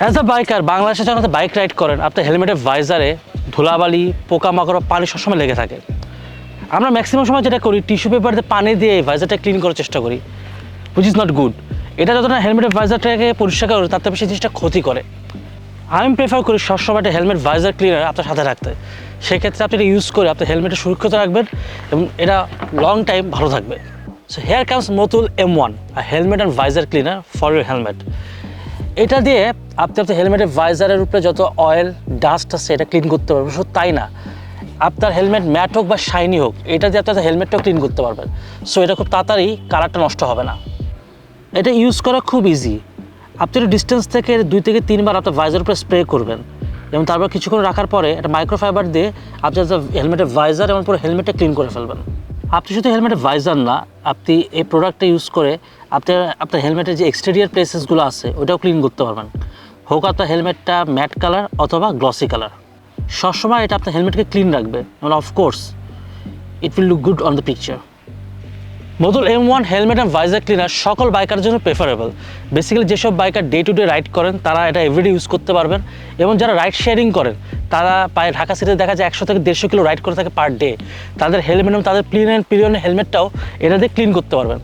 As a biker বাংলাদেশে যখন আপনি বাইক রাইড করেন, আপনার হেলমেটের ভাইজারে ধুলাবালি, পোকামাকড়, পানি সবসময় লেগে থাকে। আমরা ম্যাক্সিমাম সময় যেটা করি, টিস্যু পেপার দিয়ে পানি দিয়ে এই ভাইজারটা ক্লিন করার চেষ্টা করি, হুইচ ইজ নট গুড। এটা যতটা হেলমেটের ভাইজারটাকে পরিষ্কার করে, তার থেকে বেশি জিনিসটা ক্ষতি করে। আমি প্রেফার করি সবসময় একটা হেলমেট ভাইজার ক্লিনার আপনার সাথে রাখতে। সেক্ষেত্রে আপনি এটা ইউজ করে আপনার হেলমেটটা সুরক্ষিত রাখবেন এবং এটা লং টাইম ভালো থাকবে। So here comes Motul M1, a helmet and visor cleaner for your helmet. এটা দিয়ে আপনি আপনার হেলমেটের ভাইজারের উপরে যত অয়েল ডাস্ট আছে এটা ক্লিন করতে পারবেন। শুধু তাই না, আপনার হেলমেট ম্যাট হোক বা শাইনি হোক, এটা দিয়ে আপনার হেলমেটটাও ক্লিন করতে পারবেন। সো এটা খুব তাড়াতাড়ি কালারটা নষ্ট হবে না। এটা ইউজ করা খুব ইজি। আপনি ডিস্টেন্স থেকে 2 থেকে 3 বার আপনার ভাইজার উপরে স্প্রে করবেন এবং তারপর কিছুক্ষণ রাখার পরে একটা মাইক্রোফাইবার দিয়ে আপনি হেলমেটের ভাইজার এবং পুরো হেলমেটটা ক্লিন করে ফেলবেন। আপনি শুধু হেলমেটের ভাইজার না, আপনি এই প্রোডাক্টটা ইউজ করে আপনার হেলমেটের যে এক্সটেরিয়ার প্লেসেসগুলো আছে ওটাও ক্লিন করতে পারবেন। হোক আপনার হেলমেটটা ম্যাট কালার অথবা গ্লসি কালার, সবসময় এটা আপনার হেলমেটকে ক্লিন রাখবে এবং of course it will look good on the picture. Motul M1 helmet and visor cleaner সকল বাইকার জন্য প্রেফারেবল। বেসিক্যালি যেসব biker day to day ride করেন তারা এটা এভরিডে ইউজ করতে পারবেন, এবং যারা রাইড শেয়ারিং করেন তারা প্রায় ঢাকা সিটিতে দেখা যায় 100 থেকে 150 কিলো রাইড করে থাকে পার ডে। তাদের হেলমেট এবং তাদের পিলিয়নের হেলমেটটাও এটা দিয়ে ক্লিন করতে পারবেন।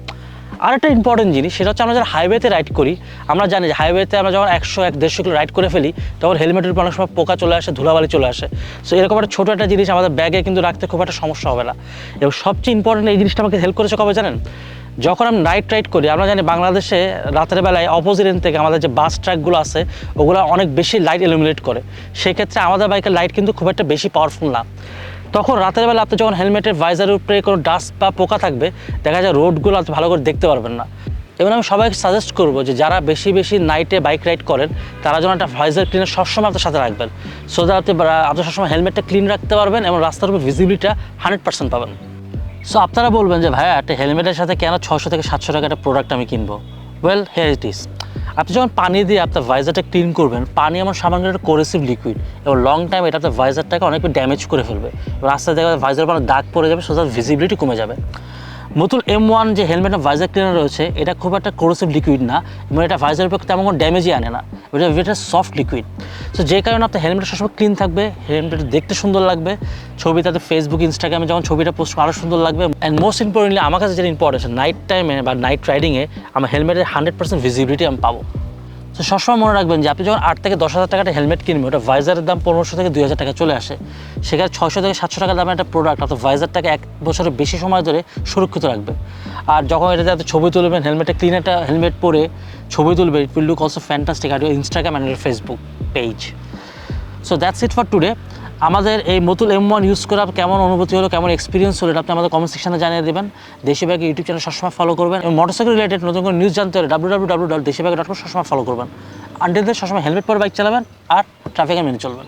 আর একটা ইম্পর্টেন্ট জিনিস, সেটা হচ্ছে আমরা যারা হাইওয়েতে রাইড করি, আমরা জানি যে হাইওয়েতে আমরা যখন 100-150 কিলো রাইড করে ফেলি তখন হেলমেটের উপর অনেক সময় পোকা চলে আসে, ধুলাবালি চলে আসে। সো এরকম একটা ছোটো একটা জিনিস আমাদের ব্যাগে কিন্তু রাখতে খুব একটা সমস্যা হবে না। এবং সবচেয়ে ইম্পর্টেন্ট এই জিনিসটা আমাকে হেল্প করেছে কবে জানেন? যখন আমরা নাইট রাইড করি, আমরা জানি বাংলাদেশে রাতের বেলায় অপোজিট এন্ড থেকে আমাদের যে বাস ট্র্যাকগুলো আছে ওগুলো অনেক বেশি লাইট ইলুমিনেট করে। সেক্ষেত্রে আমাদের বাইকের লাইট কিন্তু খুব একটা বেশি পাওয়ারফুল না। তখন রাতের বেলা আপনি যখন হেলমেটের ভাইজারের উপরে কোনো ডাস্ট বা পোকা থাকবে, দেখা যায় রোডগুলো আপনি ভালো করে দেখতে পারবেন না। এবং আমি সবাইকে সাজেস্ট করবো যে যারা বেশি নাইটে বাইক রাইড করেন তারা যেন একটা ভাইজার ক্লিনার সবসময় আপনার সাথে রাখবেন, সো দ্যাট আপনি সবসময় হেলমেটটা ক্লিন রাখতে পারবেন এবং রাস্তার উপর ভিজিবিলিটিটা 100% পাবেন। সো আপনারা বলবেন যে ভাইয়া একটা হেলমেটের সাথে কেন 600 থেকে 700 টাকা একটা প্রোডাক্ট আমি কিনবো? Well, here it is. আপনি যখন পানি দিয়ে আপনার ভাইজারটা ক্লিন করবেন, পানি এমন সামান্য একটা কোরেসিভ লিকুইড এবং লং টাইম এটা আপনার ভাইজারটাকে অনেক ড্যামেজ করে ফেলবে। রাস্তায় দেখা যায় ভাইজার মানে দাগ পড়ে যাবে, সো দ্যাট ভিজিবিলিটি কমে যাবে। Motul M1 যে হেলমেট ভাইজার ক্লিনার রয়েছে এটা খুব একটা কোরেসিভ লিকুইড না, এবং এটা ভাইজারের উপর তেমন কোনো ড্যামেজই আনে না। এটা সফট লিকুইড। সো যে কারণে আপনার হেলমেটটা সবসময় ক্লিন থাকবে, হেলমেটটা দেখতে সুন্দর লাগবে, ছবি তাতে ফেসবুক ইনস্টাগ্রামে যখন ছবিটা পোস্ট আরও সুন্দর লাগবে। অ্যান্ড মোস্ট ইম্পর্টেন্টলি আমার কাছে যেটা ইম্পর্টেন্ট, নাইট টাইমে বা নাইট রাইডিংয়ে আমার হেলমেটের 100% ভিজিবিলিটি আমি পাবো। তো সবসময় মনে রাখবেন যে আপনি যখন 8 থেকে 10,000 টাকাটা হেলমেট কিনবেন, ওটা ভাইজারের দাম 1500 থেকে 2000 টাকা চলে আসে। সেখানে 600 থেকে 700 টাকা দামের একটা প্রোডাক্ট আপনার ভাইজারটাকে 1 বছরের বেশি সময় ধরে সুরক্ষিত রাখবে। আর যখন এটাতে আপনি ছবি তুলবেন, হেলমেটে ক্লিন একটা হেলমেট পরে ছবি তুলবেন, it will look also fantastic আর Instagram and Facebook page. So that's it for today. আমাদের এই Motul M1 ইউজ করে কেমন অনুভূতি হলো, কেমন এক্সপিরিয়েন্স হলো, এটা আপনি আমাদের কমেন্ট সেকশনে জানিয়ে দেবেন। দেশি বাইক ইউটিউব চ্যানেল সবসময় ফলো করবেন এবং মোটরসাইকেল রিলেটেড নতুন কোনো নিউজ জানতে হলে www.desibike.com সবসময় ফলো করবেন। আনটিল দেন সবসময় হেলমেট পরে বাইক চালাবেন আর ট্রাফিকে মেনে চলবেন।